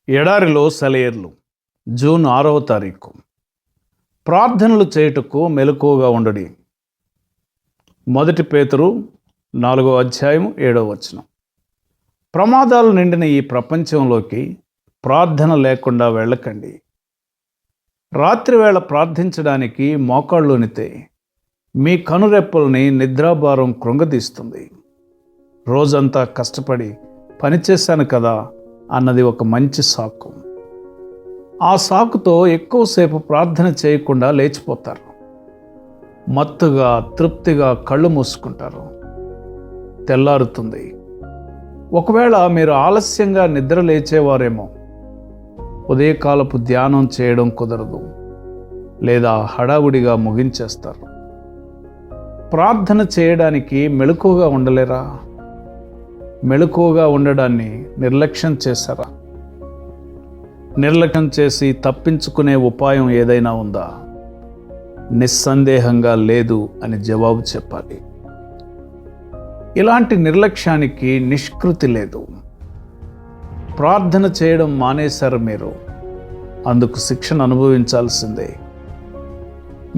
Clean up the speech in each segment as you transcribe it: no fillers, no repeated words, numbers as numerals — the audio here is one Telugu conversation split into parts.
ఎడారిలో సెలయేర్లు జూన్ 6వ తారీఖు. ప్రార్థనలు చేయుటకు మెలకువగా ఉండడి. 1 పేతురు 4వ అధ్యాయం 7వ వచనం. ప్రమాదాలు నిండిన ఈ ప్రపంచంలోకి ప్రార్థన లేకుండా వెళ్ళకండి. రాత్రివేళ ప్రార్థించడానికి మోకాళ్ళునితే మీ కనురెప్పల్ని నిద్రాభారం కృంగదీస్తుంది. రోజంతా కష్టపడి పనిచేశాను కదా అన్నది ఒక మంచి సాకు. ఆ సాకుతో ఎక్కువసేపు ప్రార్థన చేయకుండా లేచిపోతారు. మత్తుగా తృప్తిగా కళ్ళు మూసుకుంటారు. తెల్లారుతుంది. ఒకవేళ మీరు ఆలస్యంగా నిద్ర లేచేవారేమో. ఉదయకాలపు ధ్యానం చేయడం కుదరదు, లేదా హడావుడిగా ముగించేస్తారు. ప్రార్థన చేయడానికి మెలకువగా ఉండలేరా? మెలకువగా ఉండడాన్ని నిర్లక్ష్యం చేశారా? నిర్లక్ష్యం చేసి తప్పించుకునే ఉపాయం ఏదైనా ఉందా? నిస్సందేహంగా లేదు అని జవాబు చెప్పాలి. ఇలాంటి నిర్లక్ష్యానికి నిష్కృతి లేదు. ప్రార్థన చేయడం మానేశారు మీరు. అందుకు శిక్షణ అనుభవించాల్సిందే.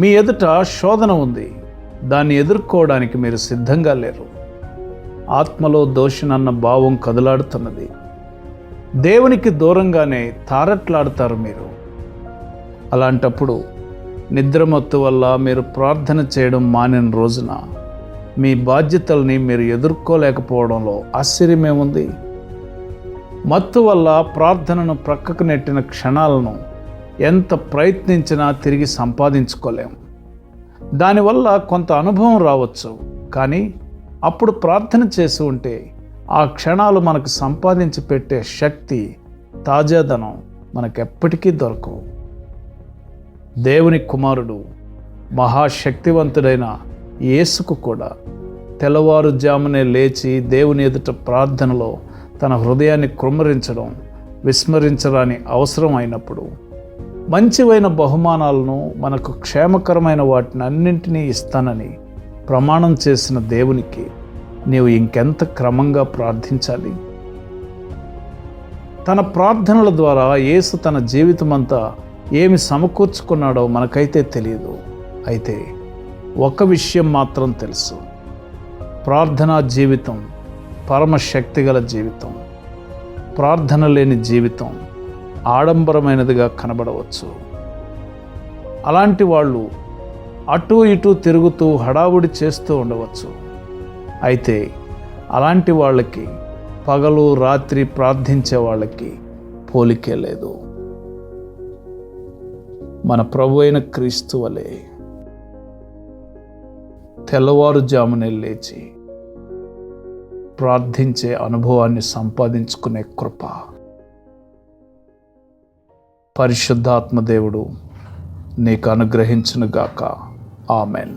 మీ ఎదుట శోధన ఉంది. దాన్ని ఎదుర్కోవడానికి మీరు సిద్ధంగా లేరు. ఆత్మలో దోషినన్న భావం కదులాడుతున్నది. దేవునికి దూరంగానే తారట్లాడుతారు మీరు. అలాంటప్పుడు నిద్రమత్తు వల్ల మీరు ప్రార్థన చేయడం మానిన రోజున మీ బాధ్యతల్ని మీరు ఎదుర్కోలేకపోవడంలో ఆశ్చర్యమేముంది? మత్తు వల్ల ప్రార్థనను ప్రక్కకు నెట్టిన క్షణాలను ఎంత ప్రయత్నించినా తిరిగి సంపాదించుకోలేము. దానివల్ల కొంత అనుభవం రావచ్చు, కానీ అప్పుడు ప్రార్థన చేసి ఉంటే ఆ క్షణాలు మనకు సంపాదించి పెట్టే శక్తి, తాజాదనం మనకెప్పటికీ దొరకవు. దేవుని కుమారుడు, మహాశక్తివంతుడైన యేసుకు కూడా తెల్లవారుజామునే లేచి దేవుని ఎదుట ప్రార్థనలో తన హృదయాన్ని కృమ్మరించడం విస్మరించరాని అవసరం అయినప్పుడు, మంచివైన బహుమానాలను, మనకు క్షేమకరమైన వాటిని అన్నింటినీ ఇస్తానని ప్రమాణం చేసిన దేవునికి నీవు ఇంకెంత క్రమంగా ప్రార్థించాలి? తన ప్రార్థనల ద్వారా యేసు తన జీవితమంతా ఏమి సమకూర్చుకున్నాడో మనకైతే తెలియదు. అయితే ఒక విషయం మాత్రం తెలుసు: ప్రార్థనా జీవితం పరమశక్తిగల జీవితం. ప్రార్థన లేని జీవితం ఆడంబరమైనదిగా కనబడవచ్చు. అలాంటి వాళ్ళు అటూ ఇటూ తిరుగుతూ హడావుడి చేస్తూ ఉండవచ్చు. అయితే అలాంటి వాళ్ళకి పగలు రాత్రి ప్రార్థించే వాళ్ళకి పోలికే లేదు. మన ప్రభు అయిన క్రీస్తు వలె తెల్లవారుజామునే లేచి ప్రార్థించే అనుభవాన్ని సంపాదించుకునే కృప పరిశుద్ధాత్మ దేవుడు నీకు అనుగ్రహించునుగాక. ఆమెన్.